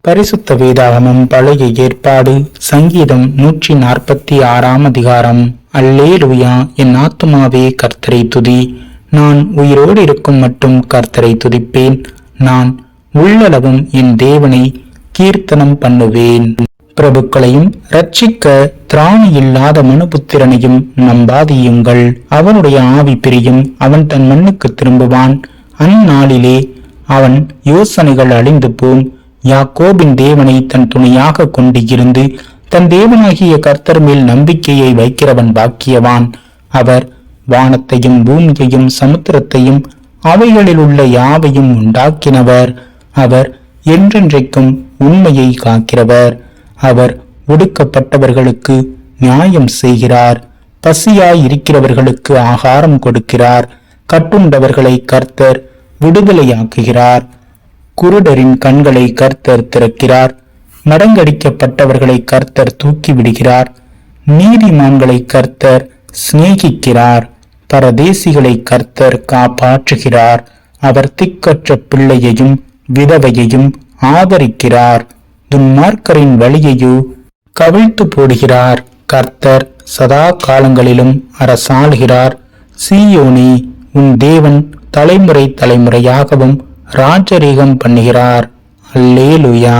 பரிசுத்த வேதாகமம் பழைய ஏற்பாடு சங்கீதம் 146 அதிகாரம். அல்லேலூயா, என் ஆத்துமாவே கர்த்தரை துதி. நான் உயிரோடு இருக்கும் மட்டும் கர்த்தரை துதிப்பேன். நான் உள்ளளவும் என் தேவனை கீர்த்தனம் பண்ணுவேன். பிரபுக்களையும் இரட்சிக்க திராணி இல்லாத மனுபுத்திரனையும் நம்பாதியுங்கள். அவனுடைய ஆவி பிரியும், அவன் தன் மண்ணுக்கு திரும்புவான். அந்நாளிலே அவன் யோசனைகள் அழிந்து போம். யாக்கோபின் தேவனை தன் துணையாக கொண்டு இருந்து தன் தேவனாகிய கர்த்தர் மேல் நம்பிக்கையை வைக்கிறவன் பாக்கியவான். அவர் வானத்தையும் பூமியையும் சமுத்திரத்தையும் அவைகளில் உள்ள யாவையும் உண்டாக்கினவர். அவர் என்றென்றைக்கும் உண்மையை காக்கிறவர். அவர் ஒடுக்கப்பட்டவர்களுக்கு நியாயம் செய்கிறார். பசியாய் இருக்கிறவர்களுக்கு ஆகாரம் கொடுக்கிறார். கட்டுண்டவர்களை கர்த்தர் விடுதலையாக்குகிறார். குருடரின் கண்களை கர்த்தர் திறக்கிறார். மடங்கடிக்கப்பட்டவர்களை கர்த்தர் தூக்கி விடுகிறார். நீதிமான்களை கர்த்தர் சிநேகிக்கிறார். பரதேசிகளை கர்த்தர் காப்பாற்றுகிறார். அவர் திக்கற்ற பிள்ளையையும் விதவையையும் ஆதரிக்கிறார். துன்மார்க்கரின் வழியையோ கவிழ்த்து போடுகிறார். கர்த்தர் சதா காலங்களிலும் அரசாளுகிறார். சீயோனே, உன் தேவன் தலைமுறை தலைமுறையாகவும் ராஜரீகம் பண்ணுகிறார். அல்லேலூயா.